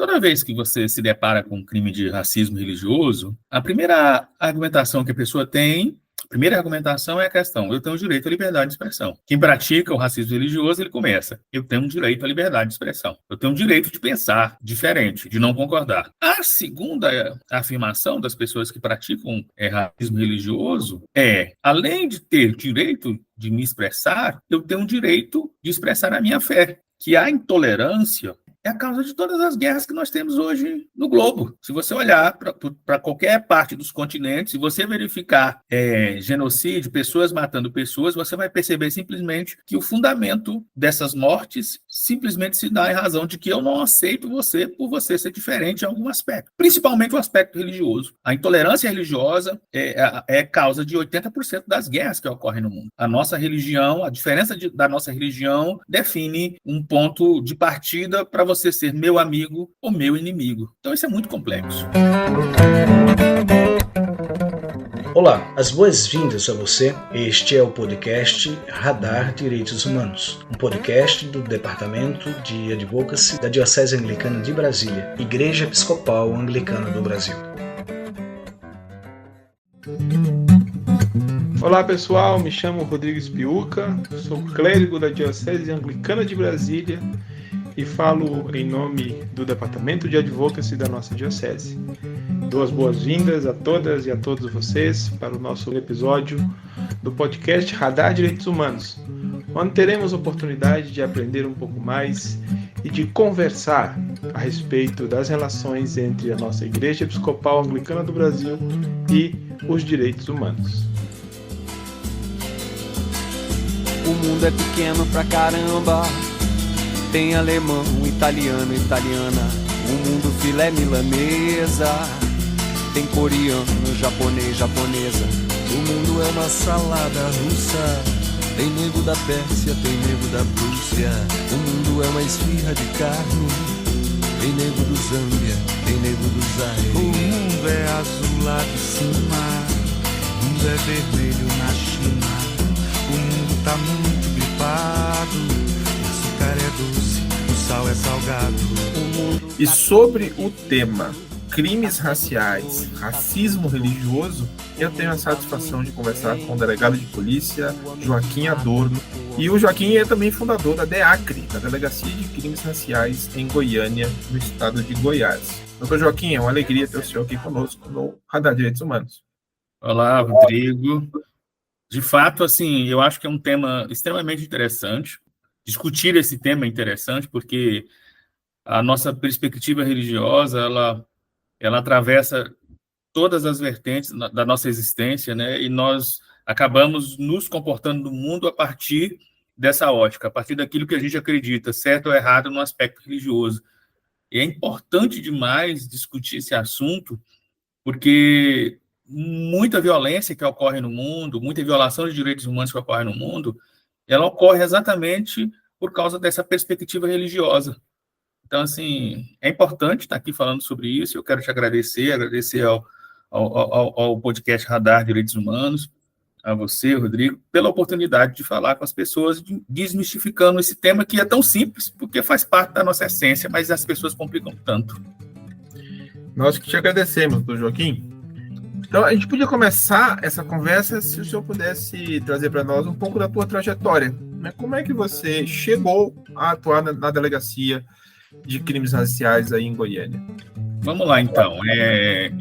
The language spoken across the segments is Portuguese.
Toda vez que você se depara com um crime de racismo religioso, a primeira argumentação que a pessoa tem, a primeira argumentação é a questão: eu tenho direito à liberdade de expressão. Quem pratica o racismo religioso, ele começa: eu tenho direito à liberdade de expressão. Eu tenho direito de pensar diferente, de não concordar. A segunda afirmação das pessoas que praticam racismo religioso é: além de ter direito de me expressar, eu tenho direito de expressar a minha fé. Que a intolerância é a causa de todas as guerras que nós temos hoje no globo. Se você olhar para qualquer parte dos continentes, se você verificar genocídio, pessoas matando pessoas, você vai perceber simplesmente que o fundamento dessas mortes simplesmente se dá em razão de que eu não aceito você por você ser diferente em algum aspecto, principalmente o aspecto religioso. A intolerância religiosa é causa de 80% das guerras que ocorrem no mundo. A nossa religião, a diferença da nossa religião define um ponto de partida para você ser meu amigo ou meu inimigo. Então isso é muito complexo. Olá, as boas-vindas a você. Este é o podcast Radar Direitos Humanos, um podcast do Departamento de Advocacy da Diocese Anglicana de Brasília, Igreja Episcopal Anglicana do Brasil. Olá pessoal, me chamo Rodrigo Espiúca, sou clérigo da Diocese Anglicana de Brasília e falo em nome do Departamento de Advocacy da nossa Diocese. Dou as boas-vindas a todas e a todos vocês para o nosso episódio do podcast Radar Direitos Humanos, onde teremos a oportunidade de aprender um pouco mais e de conversar a respeito das relações entre a nossa Igreja Episcopal Anglicana do Brasil e os direitos humanos. O mundo é pequeno pra caramba. Tem alemão, italiano, italiana. O mundo filé milanesa. Tem coreano, japonês, japonesa. O mundo é uma salada russa. Tem nego da Pérsia, tem nego da Prússia. O mundo é uma esfirra de carne. Tem nego do Zâmbia, tem nego do Zaire. O mundo é azul lá de cima. O mundo é vermelho na China. O mundo tá muito gripado. O açúcar é doce, o sal é salgado. E sobre o tema crimes raciais, racismo religioso, eu tenho a satisfação de conversar com o delegado de polícia, Joaquim Adorno. E o Joaquim é também fundador da DEACRE, da Delegacia de Crimes Raciais em Goiânia, no estado de Goiás. Doutor Joaquim, é uma alegria ter o senhor aqui conosco no Radar Direitos Humanos. Olá, Rodrigo. De fato, assim, eu acho que é um tema extremamente interessante. Discutir esse tema é interessante porque a nossa perspectiva religiosa, ela atravessa todas as vertentes da nossa existência, né? E nós acabamos nos comportando no mundo a partir dessa ótica, a partir daquilo que a gente acredita, certo ou errado, no aspecto religioso. E é importante demais discutir esse assunto, porque muita violência que ocorre no mundo, muita violação de direitos humanos que ocorre no mundo, ela ocorre exatamente por causa dessa perspectiva religiosa. Então, assim, é importante estar aqui falando sobre isso. Eu quero te agradecer ao podcast Radar Direitos Humanos, a você, Rodrigo, pela oportunidade de falar com as pessoas, desmistificando esse tema que é tão simples, porque faz parte da nossa essência, mas as pessoas complicam tanto. Nós que te agradecemos, doutor Joaquim. Então, a gente podia começar essa conversa se o senhor pudesse trazer para nós um pouco da tua trajetória, né? Como é que você chegou a atuar na delegacia de crimes raciais aí em Goiânia? Vamos lá, então.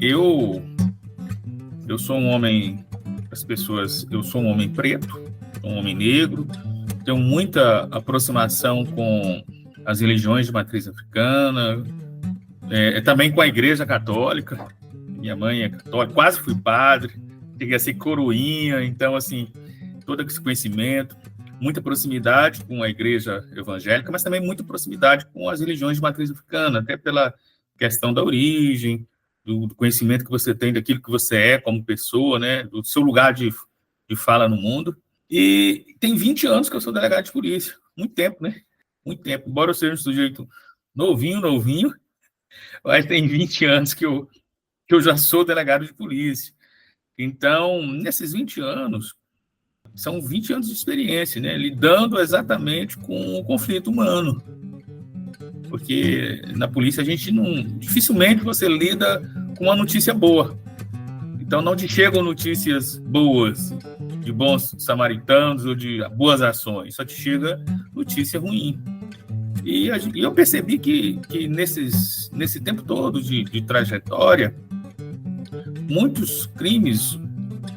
Eu sou um homem, eu sou um homem preto, um homem negro, tenho muita aproximação com as religiões de matriz africana, também com a Igreja Católica. Minha mãe é católica, quase fui padre, cheguei a ser coroinha, então, assim, todo esse conhecimento, muita proximidade com a igreja evangélica, mas também muita proximidade com as religiões de matriz africana, até pela questão da origem, do conhecimento que você tem daquilo que você é como pessoa, né, do seu lugar de fala no mundo. E tem 20 anos que eu sou delegado de polícia, muito tempo, né? Muito tempo, embora eu seja um sujeito novinho, mas tem 20 anos que eu já sou delegado de polícia. Então, nesses 20 anos, são 20 anos de experiência, né, lidando exatamente com o conflito humano. Porque na polícia dificilmente você lida com uma notícia boa. Então não te chegam notícias boas, de bons samaritanos ou de boas ações, só te chega notícia ruim. E eu percebi que nesse tempo todo de trajetória, muitos crimes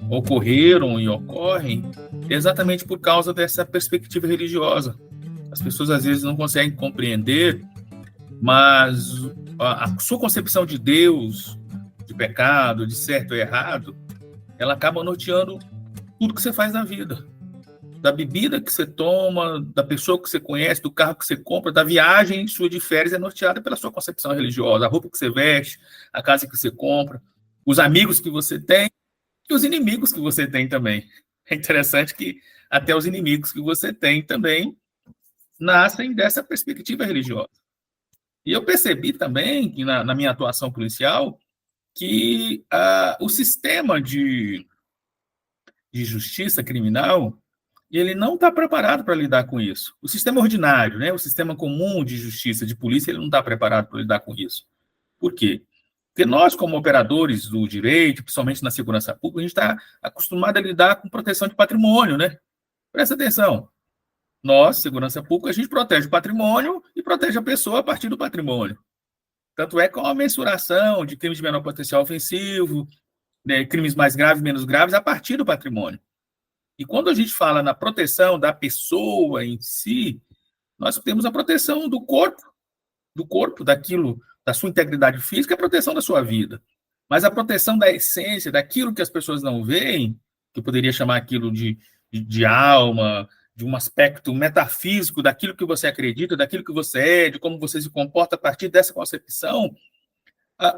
ocorreram e ocorrem exatamente por causa dessa perspectiva religiosa. As pessoas às vezes não conseguem compreender, mas a sua concepção de Deus, de pecado, de certo ou errado, ela acaba norteando tudo que você faz na vida. Da bebida que você toma, da pessoa que você conhece, do carro que você compra, da viagem sua de férias é norteada pela sua concepção religiosa. A roupa que você veste, a casa que você compra, os amigos que você tem e os inimigos que você tem também. É interessante que até os inimigos que você tem também nascem dessa perspectiva religiosa. E eu percebi também, que na minha atuação policial, que o sistema de justiça criminal, ele não está preparado para lidar com isso. O sistema ordinário, né, o sistema comum de justiça, de polícia, ele não está preparado para lidar com isso. Por quê? Porque nós, como operadores do direito, principalmente na segurança pública, a gente está acostumado a lidar com proteção de patrimônio, né? Presta atenção. Nós, segurança pública, a gente protege o patrimônio e protege a pessoa a partir do patrimônio. Tanto é que há uma mensuração de crimes de menor potencial ofensivo, né, crimes mais graves, menos graves, a partir do patrimônio. E quando a gente fala na proteção da pessoa em si, nós temos a proteção do corpo, daquilo, da sua integridade física, a proteção da sua vida. Mas a proteção da essência, daquilo que as pessoas não veem, que eu poderia chamar aquilo de alma, de um aspecto metafísico daquilo que você acredita, daquilo que você é, de como você se comporta a partir dessa concepção,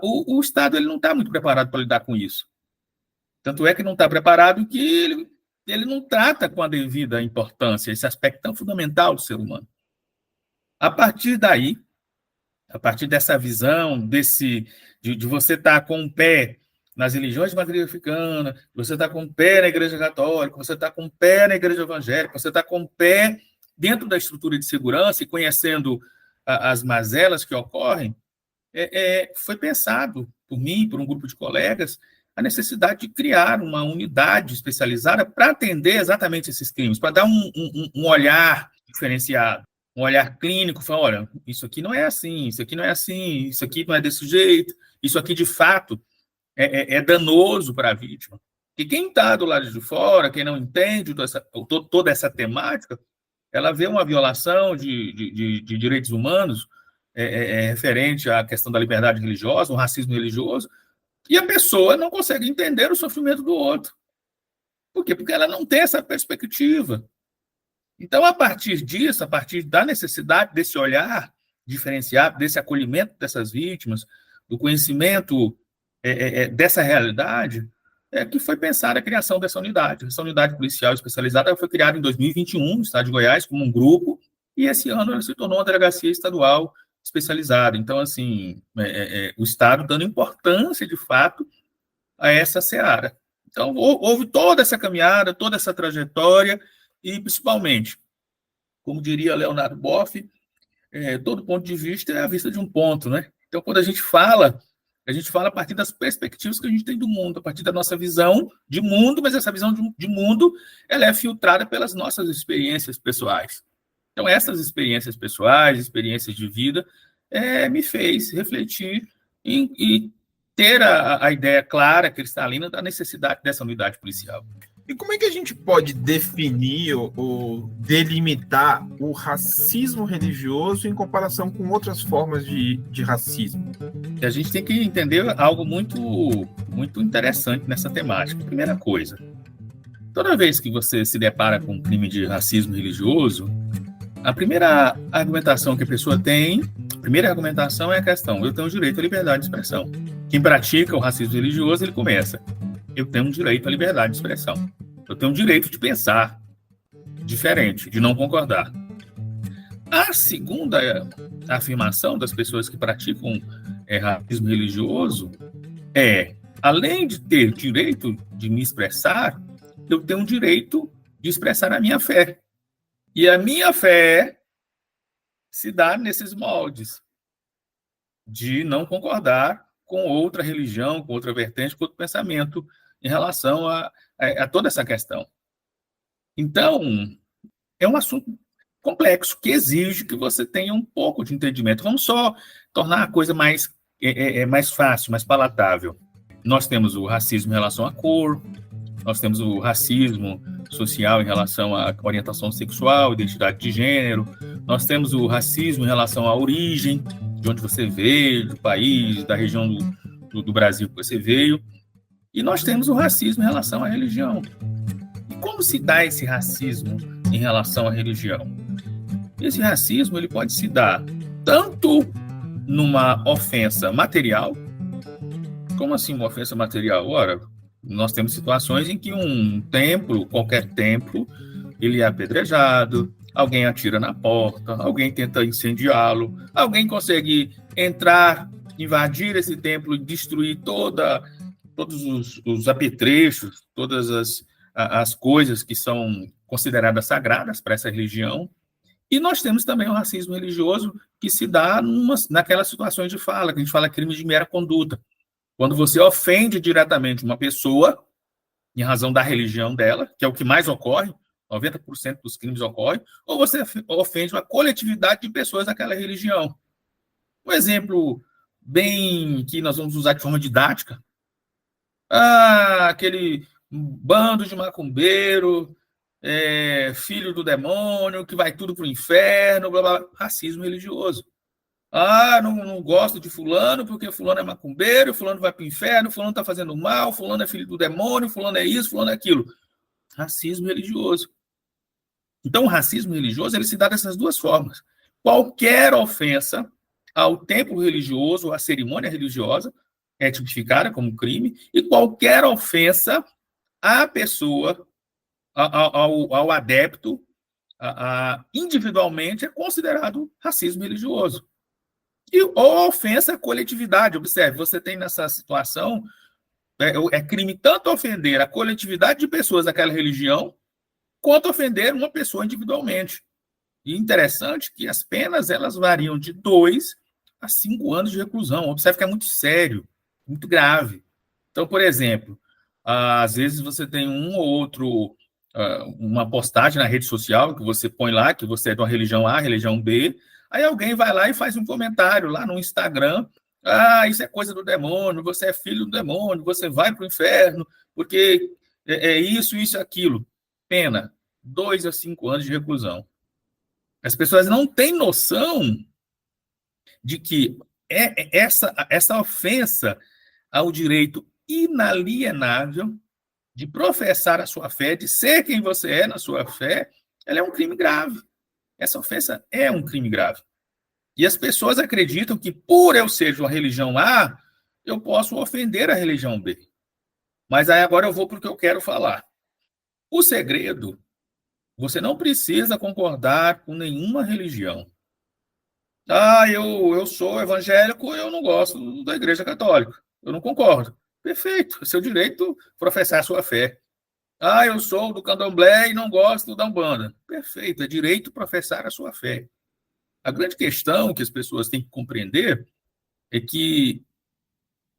o Estado ele não está muito preparado para lidar com isso. Tanto é que não está preparado que ele não trata com a devida importância esse aspecto tão fundamental do ser humano. A partir daí, a partir dessa visão, de você estar com um pé nas religiões de matriz africana, você está com um pé na igreja católica, você está com um pé na igreja evangélica, você está com um pé dentro da estrutura de segurança e conhecendo as mazelas que ocorrem, foi pensado por mim, por um grupo de colegas, a necessidade de criar uma unidade especializada para atender exatamente esses crimes, para dar um olhar diferenciado, um olhar clínico, falar, olha, isso aqui não é assim, isso aqui não é assim, isso aqui não é desse jeito, isso aqui de fato é danoso para a vítima. E quem está do lado de fora, quem não entende toda essa temática, ela vê uma violação de direitos humanos referente à questão da liberdade religiosa, um racismo religioso, e a pessoa não consegue entender o sofrimento do outro. Por quê? Porque ela não tem essa perspectiva. Então, a partir disso, a partir da necessidade desse olhar diferenciado, desse acolhimento dessas vítimas, do conhecimento dessa realidade, que foi pensada a criação dessa unidade. Essa unidade policial especializada foi criada em 2021, no estado de Goiás, como um grupo, e esse ano ela se tornou uma delegacia estadual especializada. Então, assim, o Estado dando importância, de fato, a essa seara. Então, houve toda essa caminhada, toda essa trajetória, e, principalmente, como diria Leonardo Boff, todo ponto de vista é a vista de um ponto, né? Então, quando a gente fala a partir das perspectivas que a gente tem do mundo, a partir da nossa visão de mundo, mas essa visão de mundo ela é filtrada pelas nossas experiências pessoais. Então, essas experiências pessoais, experiências de vida, me fez refletir e ter a ideia clara, cristalina, da necessidade dessa unidade policial. E como é que a gente pode definir ou delimitar o racismo religioso em comparação com outras formas de racismo? A gente tem que entender algo muito, muito interessante nessa temática. Primeira coisa, toda vez que você se depara com um crime de racismo religioso, a primeira argumentação que a pessoa tem, a primeira argumentação é a questão, eu tenho direito à liberdade de expressão. Quem pratica o racismo religioso, ele começa, eu tenho direito à liberdade de expressão. Eu tenho o direito de pensar diferente, de não concordar. A segunda afirmação das pessoas que praticam racismo religioso além de ter direito de me expressar, eu tenho o direito de expressar a minha fé. E a minha fé se dá nesses moldes. de não concordar com outra religião, com outra vertente, com outro pensamento em relação a toda essa questão. Então, é um assunto complexo, que exige que você tenha um pouco de entendimento. Vamos só tornar a coisa mais fácil, mais palatável. Nós temos o racismo em relação à cor, nós temos o racismo social em relação à orientação sexual, identidade de gênero, nós temos o racismo em relação à origem, de onde você veio, do país, da região do Brasil que você veio, e nós temos o racismo em relação à religião. E como se dá esse racismo em relação à religião? Esse racismo ele pode se dar tanto numa ofensa material. Como assim uma ofensa material? Ora, nós temos situações em que um templo, qualquer templo, ele é apedrejado, alguém atira na porta, alguém tenta incendiá-lo, alguém consegue entrar, invadir esse templo e destruir todos os apetrechos, todas as coisas que são consideradas sagradas para essa religião. E nós temos também o racismo religioso que se dá naquelas situações de fala, que a gente fala crime de mera conduta. Quando você ofende diretamente uma pessoa, em razão da religião dela, que é o que mais ocorre, 90% dos crimes ocorrem, ou você ofende uma coletividade de pessoas daquela religião. Um exemplo bem que nós vamos usar de forma didática, aquele bando de macumbeiro, filho do demônio, que vai tudo para o inferno, blá, blá, blá. Racismo religioso. Não gosto de fulano, porque fulano é macumbeiro, fulano vai para o inferno, fulano está fazendo mal, fulano é filho do demônio, fulano é isso, fulano é aquilo. Racismo religioso. Então, o racismo religioso ele se dá dessas duas formas. Qualquer ofensa ao templo religioso, à cerimônia religiosa, é tipificada como crime, e qualquer ofensa à pessoa, ao adepto, individualmente, é considerado racismo religioso. Ou ofensa à coletividade. Observe, você tem nessa situação, é crime tanto ofender a coletividade de pessoas daquela religião, quanto ofender uma pessoa individualmente. E interessante que as penas elas variam de 2 a 5 anos de reclusão. Observe que é muito sério, muito grave. Então, por exemplo, às vezes você tem um ou outro, uma postagem na rede social que você põe lá, que você é de uma religião A, religião B, aí alguém vai lá e faz um comentário lá no Instagram, isso é coisa do demônio, você é filho do demônio, você vai para o inferno, porque é isso, aquilo. Pena, 2 a 5 anos de reclusão. As pessoas não têm noção de que essa ofensa ao direito inalienável de professar a sua fé, de ser quem você é na sua fé, ela é um crime grave. Essa ofensa é um crime grave. E as pessoas acreditam que, por eu ser de uma religião A, eu posso ofender a religião B. Mas aí agora eu vou para o que eu quero falar. O segredo, você não precisa concordar com nenhuma religião. Eu sou evangélico, eu não gosto da Igreja Católica. Eu não concordo. Perfeito, é seu direito professar a sua fé. Eu sou do candomblé e não gosto da Umbanda. Perfeito, é direito professar a sua fé. A grande questão que as pessoas têm que compreender é que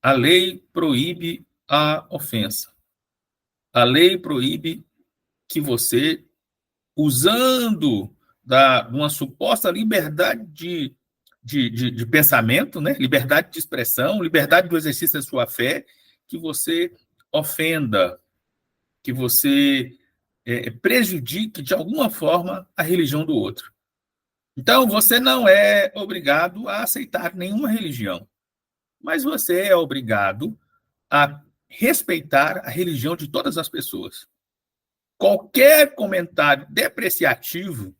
a lei proíbe a ofensa. A lei proíbe que você, usando uma suposta liberdade de pensamento, né? Liberdade de expressão, liberdade do exercício da sua fé, que você ofenda, que você prejudique de alguma forma a religião do outro. Então, você não é obrigado a aceitar nenhuma religião, mas você é obrigado a respeitar a religião de todas as pessoas. Qualquer comentário depreciativo,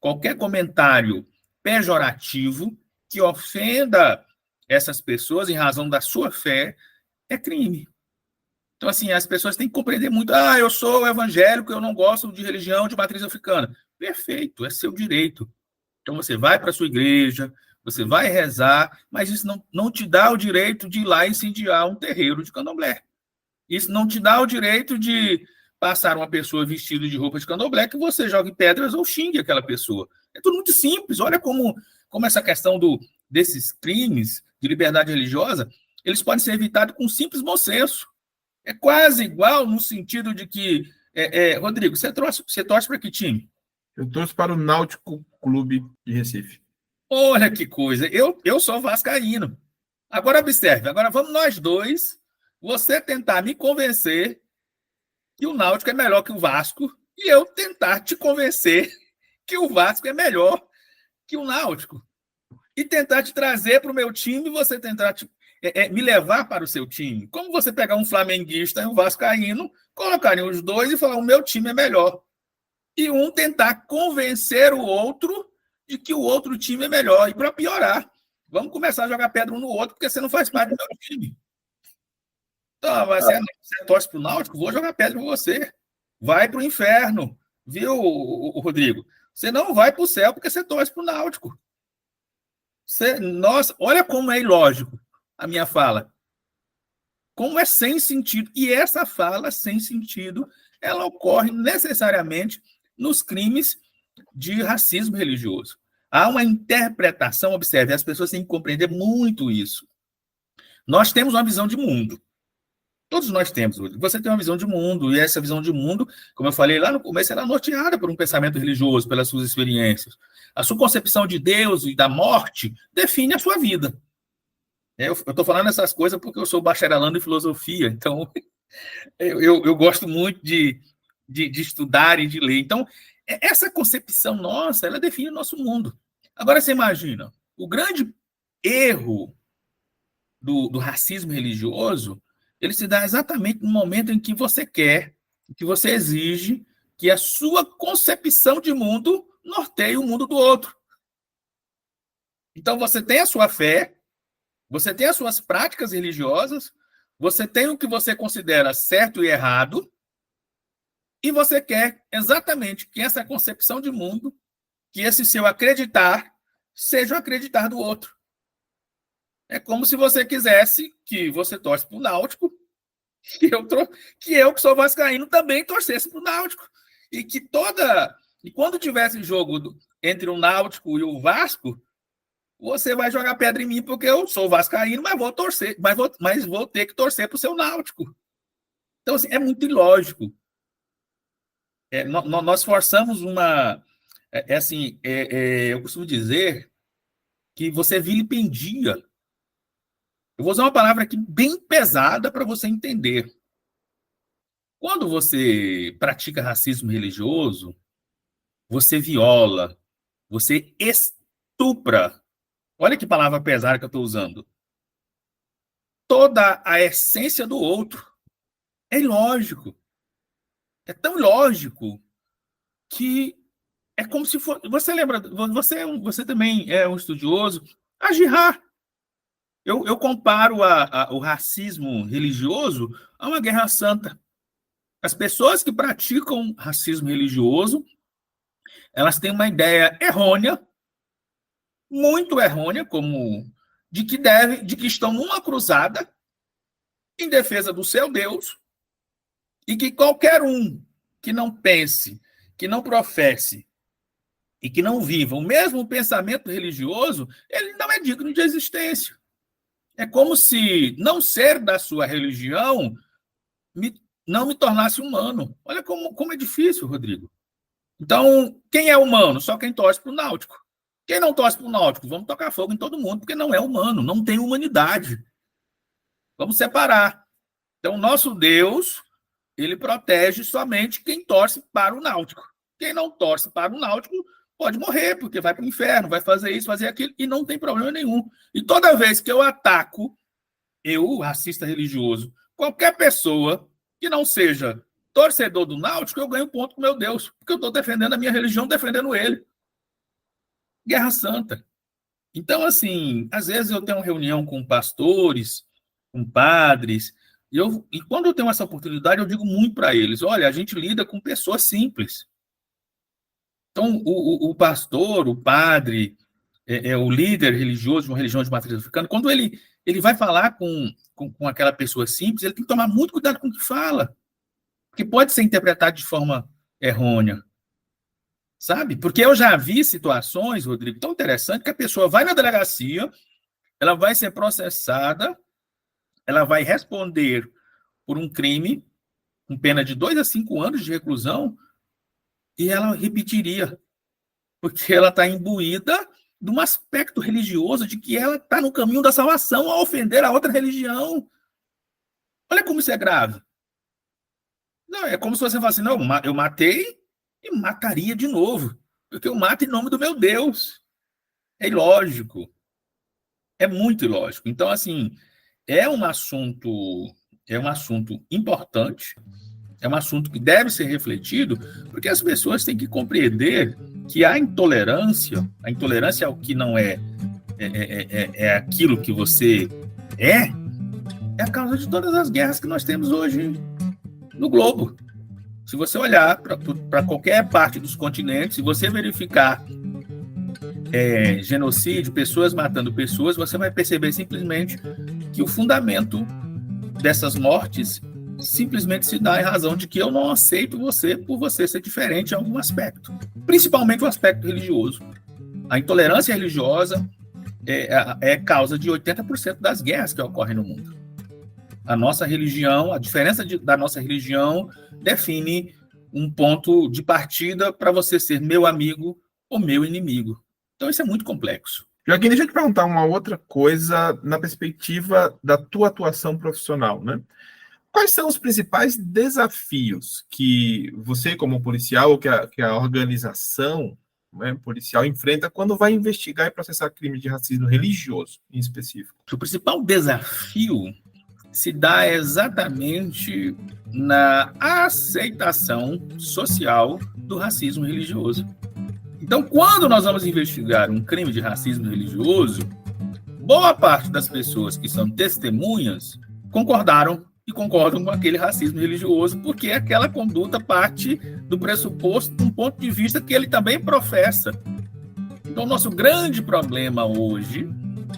qualquer comentário pejorativo que ofenda essas pessoas em razão da sua fé é crime. Então, assim, as pessoas têm que compreender muito. Eu sou evangélico, eu não gosto de religião de matriz africana. Perfeito, é seu direito. Então, você vai para a sua igreja, você vai rezar, mas isso não te dá o direito de ir lá incendiar um terreiro de candomblé. Isso não te dá o direito de passar uma pessoa vestida de roupa de candomblé que você jogue pedras ou xingue aquela pessoa. É tudo muito simples. Olha como essa questão desses crimes de liberdade religiosa, eles podem ser evitados com um simples bom senso. É quase igual no sentido de que... Rodrigo, você torce para que time? Eu torço para o Náutico Clube de Recife. Olha que coisa, eu sou vascaíno. Agora observe, agora vamos nós dois, você tentar me convencer que o Náutico é melhor que o Vasco e eu tentar te convencer que o Vasco é melhor que o Náutico. E tentar te trazer para o meu time e você tentar me levar para o seu time. Como você pegar um flamenguista e um vascaíno, colocarem os dois e falar o meu time é melhor. E um tentar convencer o outro de que o outro time é melhor. E para piorar, vamos começar a jogar pedra um no outro porque você não faz parte do meu time. Então, você torce para o Náutico, vou jogar pedra com você. Vai para o inferno. Viu, Rodrigo? Você não vai para o céu porque você torce para o Náutico. Nossa, olha como é ilógico a minha fala. Como é sem sentido. E essa fala sem sentido, ela ocorre necessariamente nos crimes de racismo religioso. Há uma interpretação, observe, as pessoas têm que compreender muito isso. Nós temos uma visão de mundo. Todos nós temos. Você tem uma visão de mundo, e essa visão de mundo, como eu falei lá no começo, ela é norteada por um pensamento religioso, pelas suas experiências. A sua concepção de Deus e da morte define a sua vida. Eu estou falando essas coisas porque eu sou bacharelando em filosofia, então eu gosto muito de estudar e de ler. Então, essa concepção nossa, ela define o nosso mundo. Agora, você imagina, o grande erro do racismo religioso, ele se dá exatamente no momento em que você quer, que você exige que a sua concepção de mundo norteie o mundo do outro. Então, você tem a sua fé, você tem as suas práticas religiosas, você tem o que você considera certo e errado, e você quer exatamente que essa concepção de mundo, que esse seu acreditar, seja o acreditar do outro. É como se você quisesse que você torce para o Náutico, que eu, que sou vascaíno, também torcesse para o Náutico. E quando tivesse jogo entre o Náutico e o Vasco, você vai jogar pedra em mim porque eu sou vascaíno, mas vou torcer, mas vou ter que torcer para o seu Náutico. Então, assim, é muito ilógico. Nós forçamos uma... eu costumo dizer que você vilipendia. Eu vou usar uma palavra aqui bem pesada para você entender. Quando você pratica racismo religioso, você viola, você estupra. Olha que palavra pesada que eu estou usando. Toda a essência do outro. É ilógico. É tão ilógico que é como se fosse... Você lembra, você também é um estudioso. A jihad. Eu comparo o racismo religioso a uma guerra santa. As pessoas que praticam racismo religioso, elas têm uma ideia errônea, muito errônea, como de que estão numa cruzada em defesa do seu Deus, e que qualquer um que não pense, que não professe e que não viva o mesmo pensamento religioso, ele não é digno de existência. É como se não ser da sua religião não me tornasse humano. Olha como é difícil, Rodrigo. Então, quem é humano? Só quem torce para o Náutico. Quem não torce para o Náutico? Vamos tocar fogo em todo mundo, porque não é humano, não tem humanidade. Vamos separar. Então, nosso Deus, ele protege somente quem torce para o Náutico. Quem não torce para o Náutico pode morrer, porque vai para o inferno, vai fazer isso, fazer aquilo, e não tem problema nenhum. E toda vez que eu ataco, racista religioso, qualquer pessoa que não seja torcedor do Náutico, eu ganho ponto com meu Deus, porque eu estou defendendo a minha religião, defendendo ele. Guerra Santa. Então, assim, às vezes eu tenho uma reunião com pastores, com padres, e quando eu tenho essa oportunidade, eu digo muito para eles, olha, a gente lida com pessoas simples. Então, o pastor, o padre, o líder religioso de uma religião de matriz africana, quando ele vai falar com aquela pessoa simples, ele tem que tomar muito cuidado com o que fala, porque pode ser interpretado de forma errônea, sabe? Porque eu já vi situações, Rodrigo, tão interessantes, que a pessoa vai na delegacia, ela vai ser processada, ela vai responder por um crime com pena de 2 a 5 anos de reclusão e ela repetiria, porque ela está imbuída de um aspecto religioso de que ela está no caminho da salvação ao ofender a outra religião. Olha como isso é grave. Não, é como se você falasse, não, eu matei e mataria de novo, porque eu mato em nome do meu Deus. É ilógico. É muito ilógico. Então, assim, é um assunto importante, é um assunto que deve ser refletido, porque as pessoas têm que compreender que a intolerância ao que não é aquilo que você é a causa de todas as guerras que nós temos hoje no globo. Se você olhar para qualquer parte dos continentes, se você verificar genocídio, pessoas matando pessoas, você vai perceber simplesmente que o fundamento dessas mortes simplesmente se dá em razão de que eu não aceito você por você ser diferente em algum aspecto, principalmente o aspecto religioso. A intolerância religiosa é causa de 80% das guerras que ocorrem no mundo. A nossa religião, a diferença da nossa religião define um ponto de partida para você ser meu amigo ou meu inimigo. Então, isso é muito complexo. Joaquim, deixa eu te perguntar uma outra coisa na perspectiva da tua atuação profissional, né? Quais são os principais desafios que você, como policial, ou que a organização, né, policial enfrenta quando vai investigar e processar crime de racismo religioso, em específico? O principal desafio se dá exatamente na aceitação social do racismo religioso. Então, quando nós vamos investigar um crime de racismo religioso, boa parte das pessoas que são testemunhas concordaram e concordam com aquele racismo religioso, porque aquela conduta parte do pressuposto de um ponto de vista que ele também professa. Então, nosso grande problema hoje,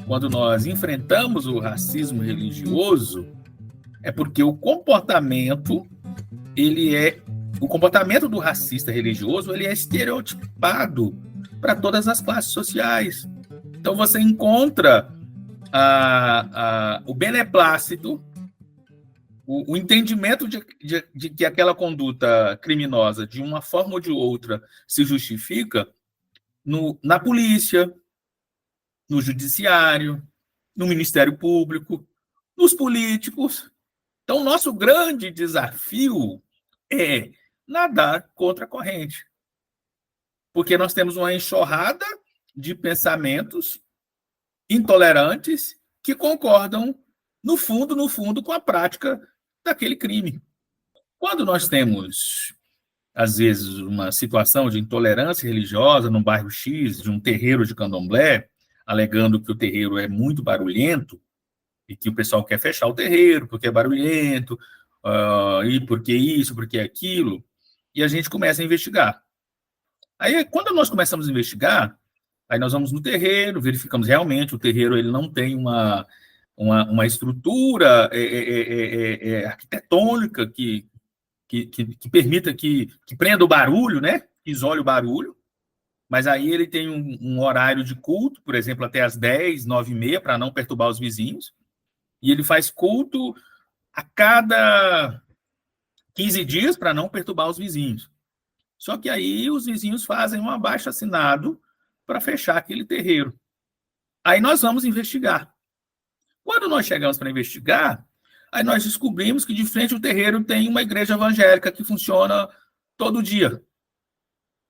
quando nós enfrentamos o racismo religioso, é porque o comportamento do racista religioso ele é estereotipado para todas as classes sociais. Então, você encontra o beneplácito, o entendimento de que aquela conduta criminosa, de uma forma ou de outra, se justifica na polícia, no judiciário, no Ministério Público, nos políticos. Então, nosso grande desafio é nadar contra a corrente. Porque nós temos uma enxurrada de pensamentos intolerantes que concordam, no fundo, com a prática daquele crime. Quando nós temos, às vezes, uma situação de intolerância religiosa num bairro X, de um terreiro de candomblé, alegando que o terreiro é muito barulhento e que o pessoal quer fechar o terreiro porque é barulhento, e porque isso, porque aquilo, e a gente começa a investigar. Aí, quando nós começamos a investigar, aí nós vamos no terreiro, verificamos realmente o terreiro ele não tem uma estrutura arquitetônica que permita que prenda o barulho, né? Que isole o barulho. Mas aí ele tem um horário de culto, por exemplo, até às 10, 9h30, para não perturbar os vizinhos. E ele faz culto a cada 15 dias para não perturbar os vizinhos. Só que aí os vizinhos fazem um abaixo-assinado para fechar aquele terreiro. Aí nós vamos investigar. Quando nós chegamos para investigar, aí nós descobrimos que de frente ao terreiro tem uma igreja evangélica que funciona todo dia,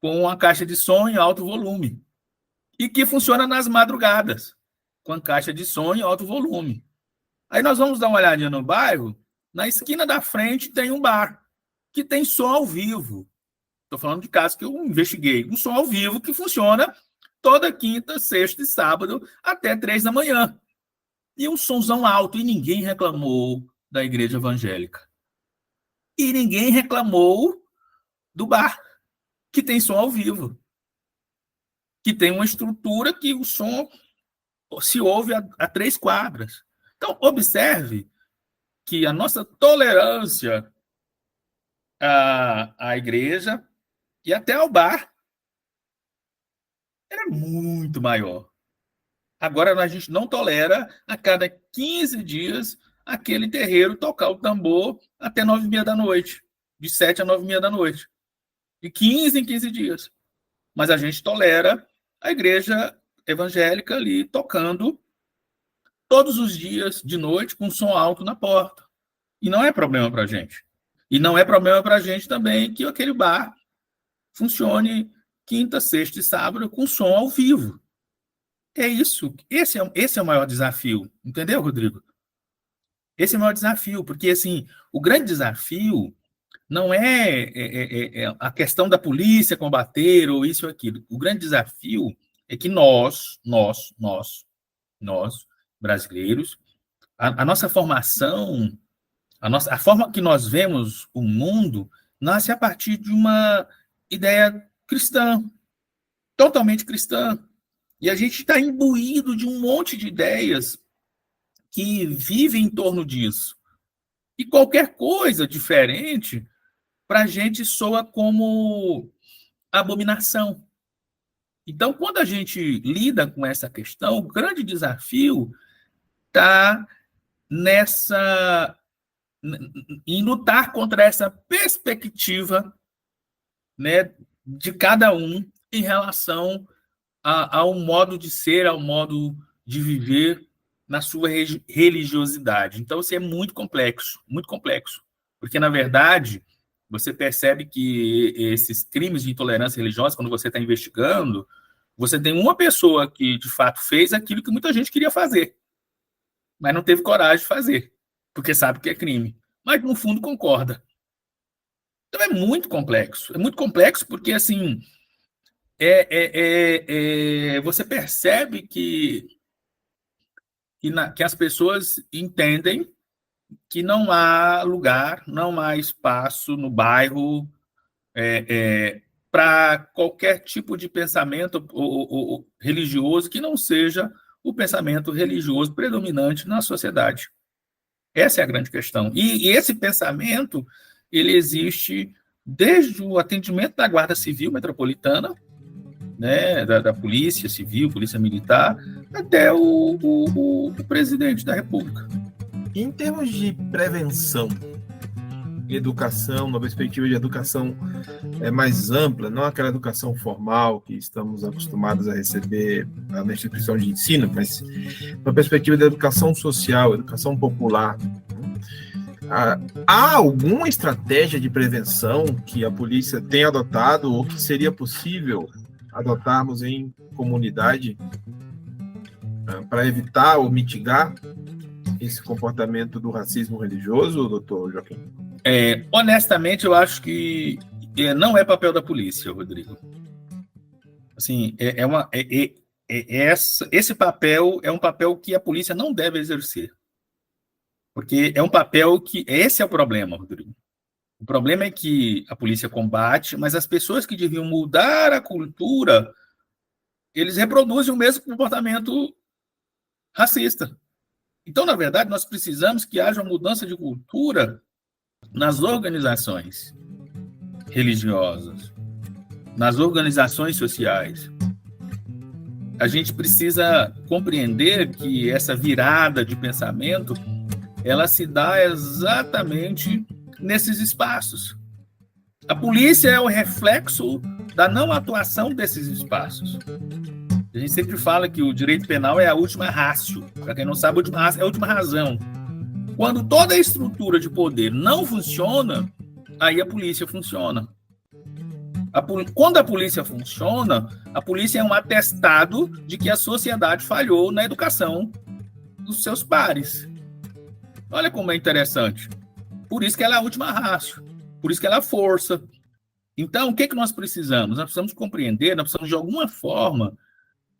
com uma caixa de som em alto volume, e que funciona nas madrugadas, com a caixa de som em alto volume. Aí nós vamos dar uma olhadinha no bairro, na esquina da frente tem um bar, que tem som ao vivo. Estou falando de casos que eu investiguei. Um som ao vivo que funciona toda quinta, sexta e sábado, até 3 da manhã. E um somzão alto, e ninguém reclamou da igreja evangélica. E ninguém reclamou do bar, que tem som ao vivo. Que tem uma estrutura que o som se ouve a 3 quadras. Então, observe que a nossa tolerância à igreja e até ao bar era muito maior. Agora a gente não tolera a cada 15 dias aquele terreiro tocar o tambor até 9h30 da noite, de 7 a 9h30 da noite, de 15 em 15 dias. Mas a gente tolera a igreja evangélica ali tocando todos os dias de noite com som alto na porta. E não é problema para a gente. E não é problema para a gente também que aquele bar funcione quinta, sexta e sábado com som ao vivo. É isso. Esse é o maior desafio. Entendeu, Rodrigo? Esse é o maior desafio, porque assim, o grande desafio não é a questão da polícia combater ou isso ou aquilo. O grande desafio é que nós brasileiros, a nossa formação, a forma que nós vemos o mundo nasce a partir de uma ideia cristã, totalmente cristã. E a gente está imbuído de um monte de ideias que vivem em torno disso. E qualquer coisa diferente, para a gente, soa como abominação. Então, quando a gente lida com essa questão, o grande desafio está em lutar contra essa perspectiva, né, de cada um em relação ao modo de ser, ao modo de viver na sua religiosidade. Então, isso é muito complexo, porque, na verdade, você percebe que esses crimes de intolerância religiosa, quando você está investigando, você tem uma pessoa que, de fato, fez aquilo que muita gente queria fazer, mas não teve coragem de fazer, porque sabe que é crime. Mas, no fundo, concorda. Então, é muito complexo porque, assim, você percebe que as pessoas entendem que não há lugar, não há espaço no bairro para qualquer tipo de pensamento ou religioso que não seja o pensamento religioso predominante na sociedade. Essa é a grande questão. E esse pensamento, ele existe desde o atendimento da Guarda Civil Metropolitana, né, da Polícia Civil, Polícia Militar, até o presidente da República. Em termos de prevenção, educação, uma perspectiva de educação mais ampla, não aquela educação formal que estamos acostumados a receber na instituição de ensino, mas uma perspectiva de educação social, educação popular. Há alguma estratégia de prevenção que a polícia tem adotado ou que seria possível adotarmos em comunidade para evitar ou mitigar esse comportamento do racismo religioso, doutor Joaquim? Honestamente, eu acho que não é papel da polícia, Rodrigo. Assim, esse papel é um papel que a polícia não deve exercer. Porque é um papel que... Esse é o problema, Rodrigo. O problema é que a polícia combate, mas as pessoas que deviam mudar a cultura, eles reproduzem o mesmo comportamento racista. Então, na verdade, nós precisamos que haja uma mudança de cultura nas organizações religiosas, nas organizações sociais. A gente precisa compreender que essa virada de pensamento, ela se dá exatamente nesses espaços. A polícia é o reflexo da não atuação desses espaços. A gente sempre fala que o direito penal é a última ratio. Para quem não sabe, a última ratio é a última razão. Quando toda a estrutura de poder não funciona, aí a polícia funciona. Quando a polícia funciona, a polícia é um atestado de que a sociedade falhou na educação dos seus pares. Olha como é interessante. Por isso que ela é a última ratio. Por isso que ela é a força. Então, o que nós precisamos? Nós precisamos compreender, nós precisamos de alguma forma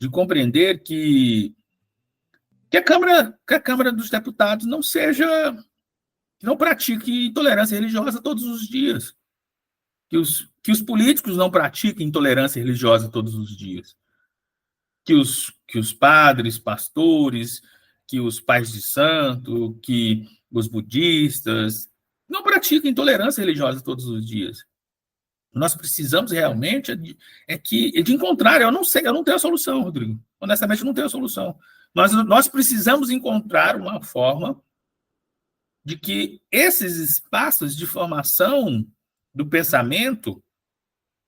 de compreender que a Câmara dos Deputados não pratique intolerância religiosa todos os dias. Que os políticos não pratiquem intolerância religiosa todos os dias. Que os padres, pastores, que os pais de santo, que os budistas não pratiquem intolerância religiosa todos os dias. Nós precisamos realmente de encontrar, eu não sei, eu não tenho a solução, Rodrigo. Honestamente, eu não tenho a solução. Mas nós precisamos encontrar uma forma de que esses espaços de formação do pensamento,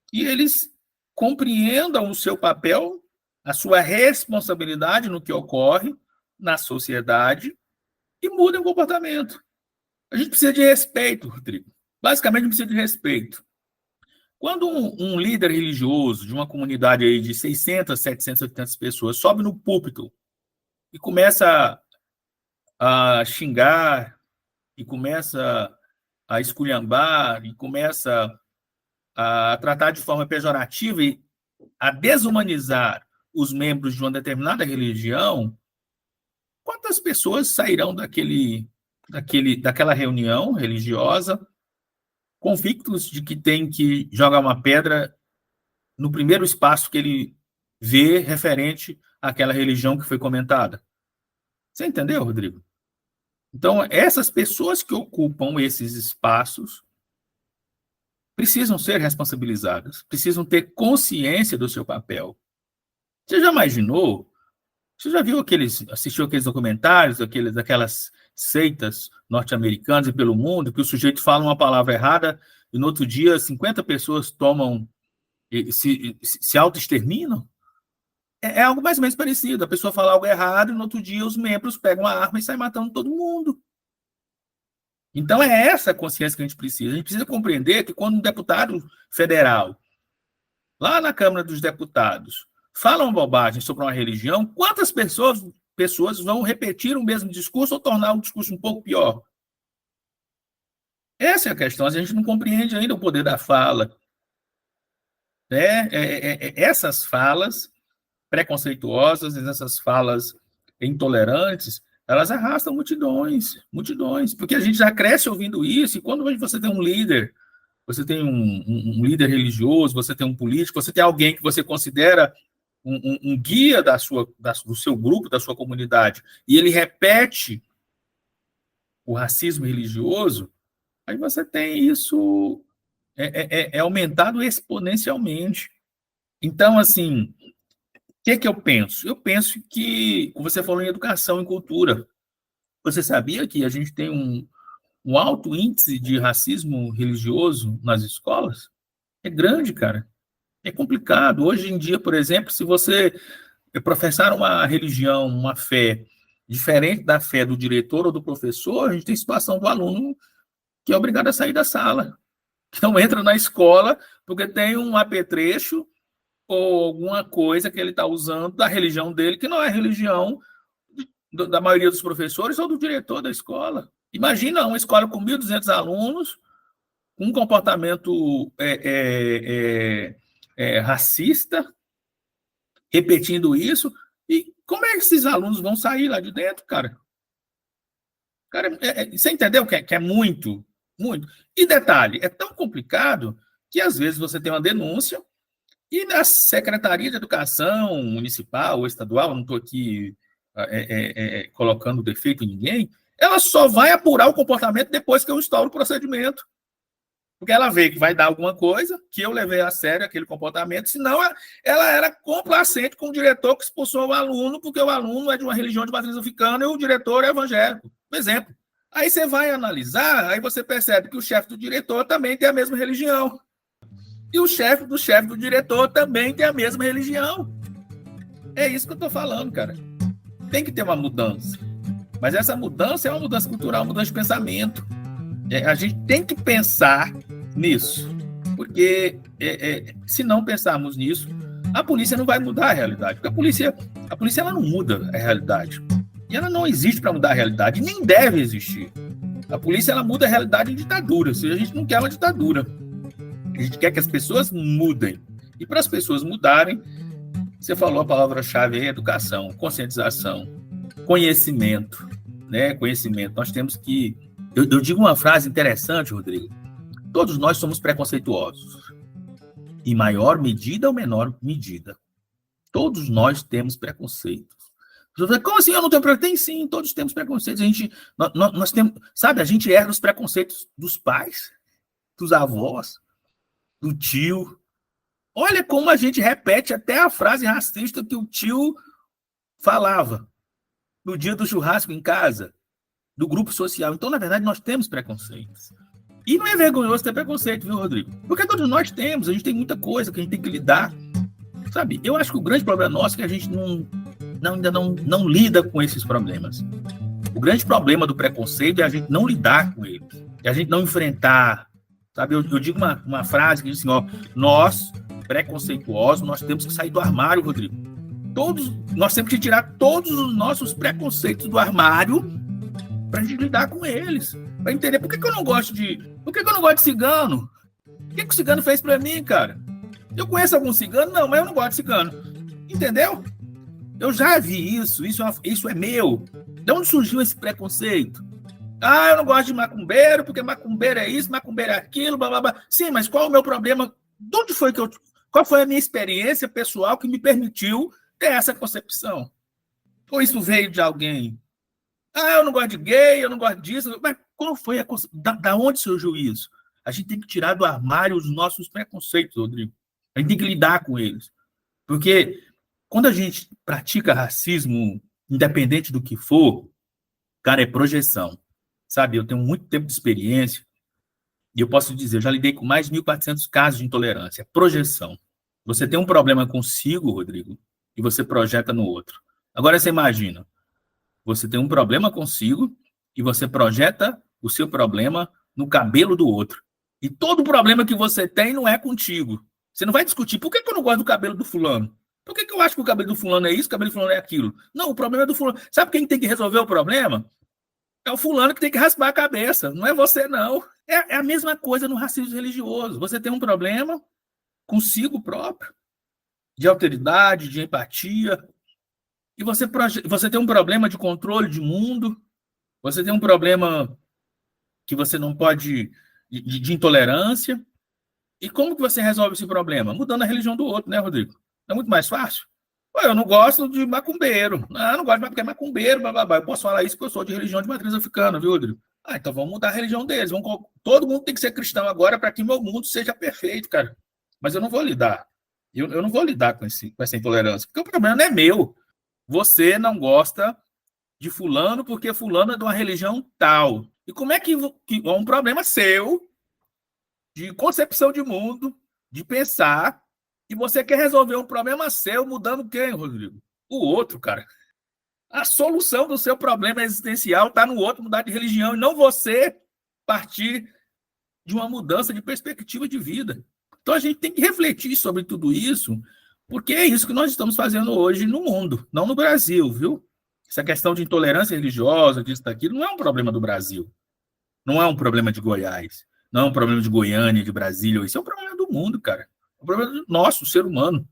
que eles compreendam o seu papel, a sua responsabilidade no que ocorre na sociedade e mudem o comportamento. A gente precisa de respeito, Rodrigo. Basicamente, a gente precisa de respeito. Quando um líder religioso de uma comunidade aí de 600, 700, 800 pessoas sobe no púlpito e começa a xingar, e começa a esculhambar, e começa a tratar de forma pejorativa e a desumanizar os membros de uma determinada religião, quantas pessoas sairão daquela reunião religiosa convictos de que tem que jogar uma pedra no primeiro espaço que ele vê referente àquela religião que foi comentada? Você entendeu, Rodrigo? Então, essas pessoas que ocupam esses espaços precisam ser responsabilizadas, precisam ter consciência do seu papel. Você já imaginou? Você já viu assistiu aqueles documentários, daquelas seitas norte-americanas e pelo mundo, que o sujeito fala uma palavra errada e no outro dia 50 pessoas tomam, se auto-exterminam? É algo mais ou menos parecido. A pessoa fala algo errado e no outro dia os membros pegam a arma e saem matando todo mundo. Então é essa consciência que a gente precisa. A gente precisa compreender que quando um deputado federal, lá na Câmara dos Deputados, fala uma bobagem sobre uma religião, quantas pessoas vão repetir o mesmo discurso ou tornar o discurso um pouco pior? Essa é a questão. A gente não compreende ainda o poder da fala. Essas falas preconceituosas, essas falas intolerantes, elas arrastam multidões, porque a gente já cresce ouvindo isso, e quando você tem um líder, você tem um líder religioso, você tem um político, você tem alguém que você considera um guia do seu grupo, da sua comunidade, e ele repete o racismo religioso, aí você tem isso aumentado exponencialmente. Então, assim, o que eu penso? Eu penso que, você falou em educação e cultura, você sabia que a gente tem um alto índice de racismo religioso nas escolas? É grande, cara. É complicado. Hoje em dia, por exemplo, se você professar uma religião, uma fé diferente da fé do diretor ou do professor, a gente tem situação do aluno que é obrigado a sair da sala. Então entra na escola porque tem um apetrecho ou alguma coisa que ele está usando da religião dele, que não é religião da maioria dos professores ou do diretor da escola. Imagina uma escola com 1.200 alunos, com um comportamento racista, repetindo isso, e como é que esses alunos vão sair lá de dentro, cara? Você entendeu que é muito, muito? E detalhe, é tão complicado que às vezes você tem uma denúncia e na Secretaria de Educação Municipal ou Estadual, não estou aqui colocando defeito em ninguém, ela só vai apurar o comportamento depois que eu instauro o procedimento. Porque ela vê que vai dar alguma coisa, que eu levei a sério aquele comportamento, senão ela era complacente com o diretor que expulsou o aluno, porque o aluno é de uma religião de matriz africana e o diretor é evangélico. Por exemplo. Aí você vai analisar, aí você percebe que o chefe do diretor também tem a mesma religião. E o chefe do diretor também tem a mesma religião. É isso que eu estou falando, cara. Tem que ter uma mudança. Mas essa mudança é uma mudança cultural, uma mudança de pensamento. A gente tem que pensar nisso. Porque se não pensarmos nisso, a polícia não vai mudar a realidade. Porque a polícia ela não muda a realidade. E ela não existe para mudar a realidade, nem deve existir. A polícia ela muda a realidade em ditadura. Ou seja, a gente não quer uma ditadura. A gente quer que as pessoas mudem. E para as pessoas mudarem, você falou a palavra-chave aí, educação, conscientização, conhecimento. Né? Conhecimento. Nós temos que... Eu digo uma frase interessante, Rodrigo. Todos nós somos preconceituosos. Em maior medida ou menor medida. Todos nós temos preconceitos. Como assim eu não tenho preconceito? Tem sim, todos temos preconceitos. Nós temos, sabe, a gente herda os preconceitos dos pais, dos avós. do tio. Olha como a gente repete até a frase racista que o tio falava no dia do churrasco em casa, do grupo social. Então, na verdade, nós temos preconceitos. E não é vergonhoso ter preconceito, viu, Rodrigo? Porque todos nós temos, a gente tem muita coisa que a gente tem que lidar. Sabe? Eu acho que o grande problema nosso é que a gente ainda não lida com esses problemas. O grande problema do preconceito é a gente não lidar com ele, é a gente não enfrentar. Sabe? Eu digo uma frase que diz assim, ó, nós, preconceituosos, nós temos que sair do armário, Rodrigo. Nós temos que tirar todos os nossos preconceitos do armário para a gente lidar com eles, para entender por que eu não gosto de cigano. O que o cigano fez para mim, cara? Eu conheço algum cigano? Não, mas eu não gosto de cigano. Entendeu? Eu já vi isso é meu. De onde surgiu esse preconceito? Ah, eu não gosto de macumbeiro, porque macumbeiro é isso, macumbeiro é aquilo, blá, blá, blá. Sim, mas qual é o meu problema? Qual foi a minha experiência pessoal que me permitiu ter essa concepção? Ou isso veio de alguém? Ah, eu não gosto de gay, eu não gosto disso. Mas qual foi a concepção? Da onde surgiu isso? A gente tem que tirar do armário os nossos preconceitos, Rodrigo. A gente tem que lidar com eles. Porque quando a gente pratica racismo, independente do que for, cara, é projeção. Sabe, eu tenho muito tempo de experiência e eu posso dizer, eu já lidei com mais de 1.400 casos de intolerância. Projeção. Você tem um problema consigo, Rodrigo, e você projeta no outro. Agora você imagina, você tem um problema consigo e você projeta o seu problema no cabelo do outro. E todo problema que você tem não é contigo. Você não vai discutir, por que eu não gosto do cabelo do fulano? Por que eu acho que o cabelo do fulano é isso, o cabelo do fulano é aquilo? Não, o problema é do fulano. Sabe quem tem que resolver o problema? É o fulano que tem que raspar a cabeça, não é você, não. É a mesma coisa no racismo religioso. Você tem um problema consigo próprio, de alteridade, de empatia, e você tem um problema de controle de mundo, você tem um problema que você não pode, de intolerância. E como que você resolve esse problema? Mudando a religião do outro, né, Rodrigo? É muito mais fácil. Eu não gosto de macumbeiro. Eu não gosto porque é macumbeiro, blá, blá, blá. Eu posso falar isso porque eu sou de religião de matriz africana, viu, Rodrigo? Então vamos mudar a religião deles. Todo mundo tem que ser cristão agora para que meu mundo seja perfeito, cara. Mas eu não vou lidar. Eu não vou lidar com essa intolerância, porque o problema não é meu. Você não gosta de fulano porque fulano é de uma religião tal. E como é que é um problema seu de concepção de mundo, de pensar, e você quer resolver um problema seu mudando quem, Rodrigo? O outro, cara. A solução do seu problema existencial está no outro mudar de religião e não você partir de uma mudança de perspectiva de vida. Então a gente tem que refletir sobre tudo isso, porque é isso que nós estamos fazendo hoje no mundo, não no Brasil, viu? Essa questão de intolerância religiosa, disso, daquilo, não é um problema do Brasil. Não é um problema de Goiás. Não é um problema de Goiânia, de Brasília. Isso é um problema do mundo, cara. É um problema nosso, ser humano.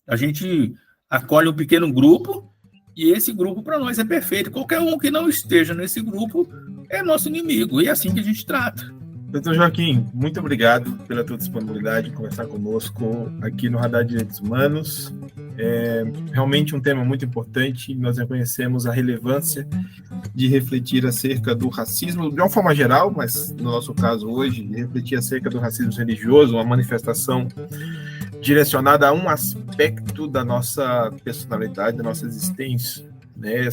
A gente acolhe um pequeno grupo e esse grupo, para nós, é perfeito. Qualquer um que não esteja nesse grupo é nosso inimigo. E é assim que a gente trata. Doutor Joaquim, muito obrigado pela tua disponibilidade em conversar conosco aqui no Radar Direitos Humanos. É realmente um tema muito importante. Nós reconhecemos a relevância de refletir acerca do racismo, de uma forma geral, mas no nosso caso hoje, de refletir acerca do racismo religioso, uma manifestação direcionada a um aspecto da nossa personalidade, da nossa existência, né?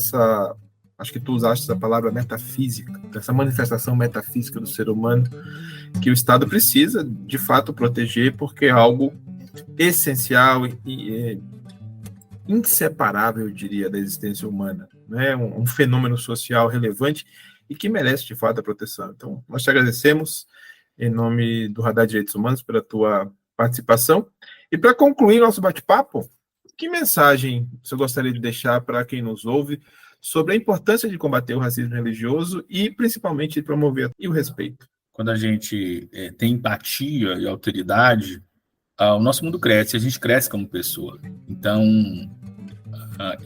Acho que tu usaste essa palavra metafísica, essa manifestação metafísica do ser humano que o Estado precisa, de fato, proteger, porque é algo essencial e inseparável, eu diria, da existência humana, né? Um fenômeno social relevante e que merece, de fato, a proteção. Então, nós te agradecemos, em nome do Radar Direitos Humanos, pela tua participação. E para concluir nosso bate-papo, que mensagem você gostaria de deixar para quem nos ouve sobre a importância de combater o racismo religioso e, principalmente, de promover o respeito? Quando a gente tem empatia e alteridade, o nosso mundo cresce, a gente cresce como pessoa. Então,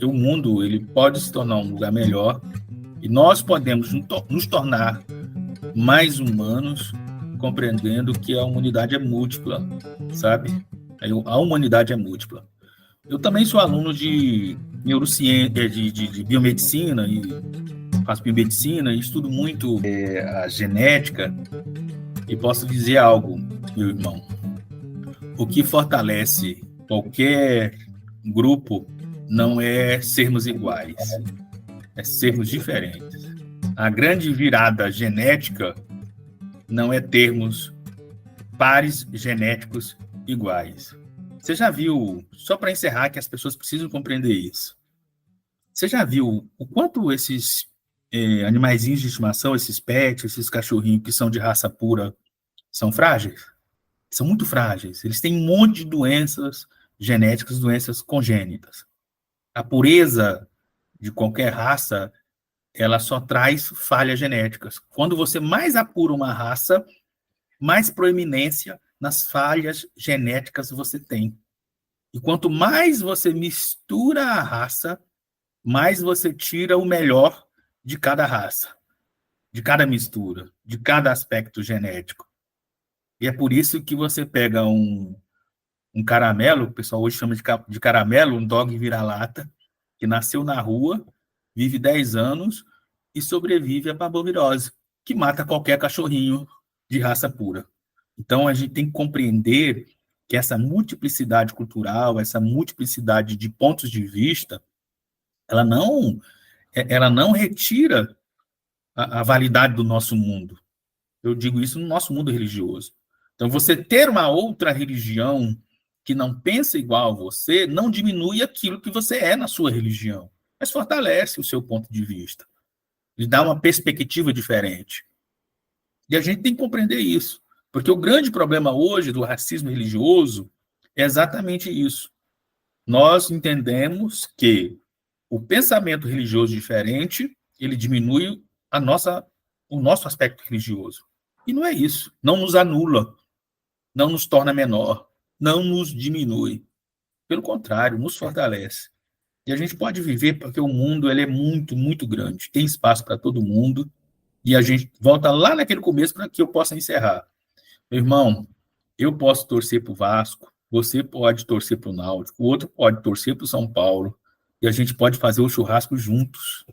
o mundo ele pode se tornar um lugar melhor e nós podemos nos tornar mais humanos, compreendendo que a humanidade é múltipla, sabe? A humanidade é múltipla. Eu também sou aluno de neurociência, de biomedicina, e faço biomedicina e estudo muito a genética, e posso dizer algo, meu irmão. o que fortalece qualquer grupo não é sermos iguais, é sermos diferentes. A grande virada genética não é termos pares genéticos iguais. Você já viu, só para encerrar, que as pessoas precisam compreender isso, você já viu o quanto esses animaizinhos de estimação, esses pets, esses cachorrinhos que são de raça pura, são frágeis? São muito frágeis. Eles têm um monte de doenças genéticas, doenças congênitas. A pureza de qualquer raça, ela só traz falhas genéticas. Quando você mais apura uma raça, mais proeminência nas falhas genéticas você tem. E quanto mais você mistura a raça, mais você tira o melhor de cada raça, de cada mistura, de cada aspecto genético. E é por isso que você pega um caramelo, o pessoal hoje chama de caramelo, um dog vira-lata, que nasceu na rua, vive 10 anos e sobrevive à parvovirose, que mata qualquer cachorrinho de raça pura. Então, a gente tem que compreender que essa multiplicidade cultural, essa multiplicidade de pontos de vista, ela não retira a validade do nosso mundo. Eu digo isso no nosso mundo religioso. Então, você ter uma outra religião que não pensa igual a você, não diminui aquilo que você é na sua religião, mas fortalece o seu ponto de vista. Lhe dá uma perspectiva diferente. E a gente tem que compreender isso. Porque o grande problema hoje do racismo religioso é exatamente isso. Nós entendemos que o pensamento religioso diferente, ele diminui o nosso aspecto religioso. E não é isso. Não nos anula, não nos torna menor, não nos diminui. Pelo contrário, nos fortalece. E a gente pode viver porque o mundo ele é muito, muito grande. Tem espaço para todo mundo. E a gente volta lá naquele começo para que eu possa encerrar. Meu irmão, eu posso torcer para o Vasco, você pode torcer para o Náutico, o outro pode torcer para o São Paulo, e a gente pode fazer o churrasco juntos.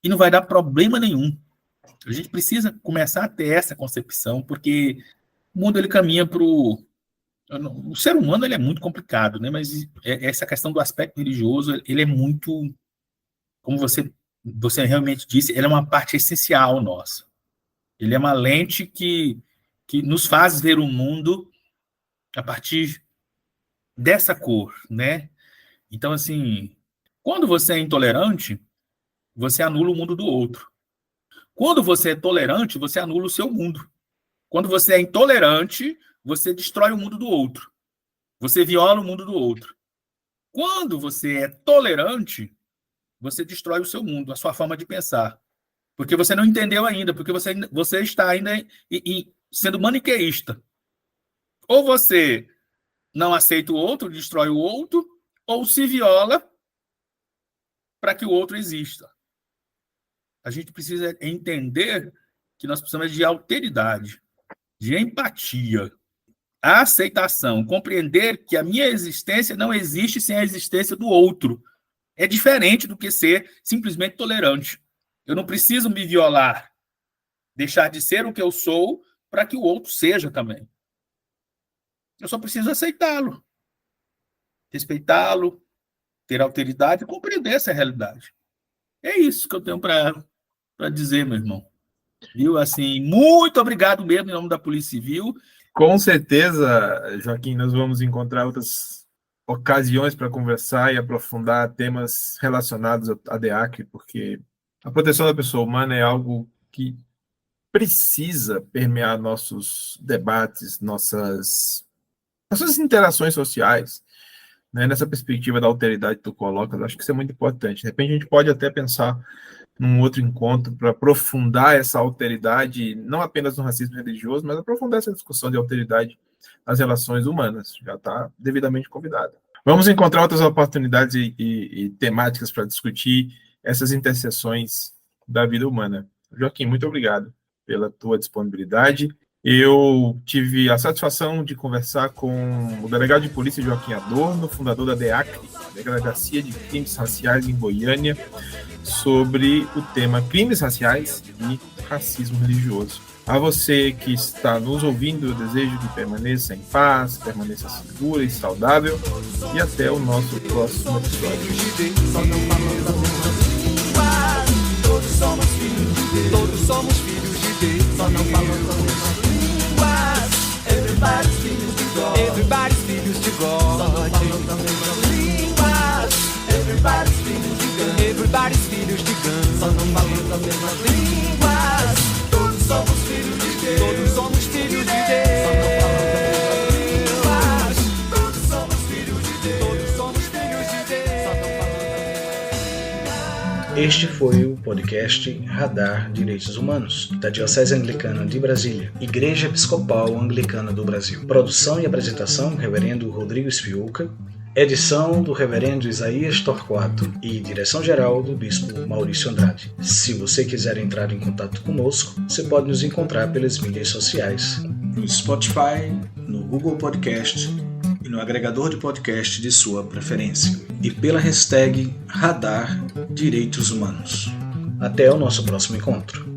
E não vai dar problema nenhum. A gente precisa começar a ter essa concepção, porque o mundo ele caminha para o... O ser humano ele é muito complicado, né? Mas essa questão do aspecto religioso, ele é muito, como você realmente disse, ele é uma parte essencial nossa. Ele é uma lente que nos faz ver o mundo a partir dessa cor, né? Então, assim, quando você é intolerante, você anula o mundo do outro. Quando você é tolerante, você anula o seu mundo. Quando você é intolerante, você destrói o mundo do outro. Você viola o mundo do outro. Quando você é tolerante, você destrói o seu mundo, a sua forma de pensar. Porque você não entendeu ainda, porque você está ainda sendo maniqueísta. Ou você não aceita o outro, destrói o outro, ou se viola para que o outro exista. A gente precisa entender que nós precisamos de alteridade, de empatia, a aceitação, compreender que a minha existência não existe sem a existência do outro. É diferente do que ser simplesmente tolerante. Eu não preciso me violar, deixar de ser o que eu sou para que o outro seja também. Eu só preciso aceitá-lo, respeitá-lo, ter alteridade e compreender essa realidade. É isso que eu tenho para dizer, meu irmão. Viu? Assim, muito obrigado mesmo em nome da Polícia Civil. Com certeza, Joaquim, nós vamos encontrar outras ocasiões para conversar e aprofundar temas relacionados à DEAC, porque a proteção da pessoa humana é algo que precisa permear nossos debates, nossas interações sociais, né? Nessa perspectiva da alteridade que tu colocas, acho que isso é muito importante. De repente a gente pode até pensar num outro encontro para aprofundar essa alteridade, não apenas no racismo religioso, mas aprofundar essa discussão de alteridade nas relações humanas. Já está devidamente convidado. Vamos encontrar outras oportunidades e temáticas para discutir essas interseções da vida humana. Joaquim, muito obrigado pela tua disponibilidade. Eu tive a satisfação de conversar com o delegado de polícia Joaquim Adorno, fundador da DEAC, Delegacia de Crimes Raciais em Goiânia, sobre o tema crimes raciais e racismo religioso. A você que está nos ouvindo, eu desejo que permaneça em paz, permaneça segura e saudável. E até o nosso próximo episódio. Todos somos filhos de Deus. Todos somos filhos de Deus. Só não falamos as mesmas línguas. Everybody's filhos de God. Everybody's filhos de God. Só não falamos as mesmas línguas. Everybody's filhos de God. Everybody's filhos de God. Só não falamos as mesmas línguas. Todos somos filhos de Deus. Todos somos filhos de Deus. Só não falamos as mesmas línguas. Todos somos filhos de Deus. Todos somos filhos de Deus. Só não falamos as mesmas línguas. Este foi o podcast Radar Direitos Humanos, da Diocese Anglicana de Brasília, Igreja Episcopal Anglicana do Brasil. Produção e apresentação, Reverendo Rodrigo Spiúca. Edição do Reverendo Isaías Torquato e direção-geral do Bispo Maurício Andrade. Se você quiser entrar em contato conosco, você pode nos encontrar pelas mídias sociais, no Spotify, no Google Podcast e no agregador de podcast de sua preferência, e pela hashtag Radar Direitos Humanos. Até o nosso próximo encontro.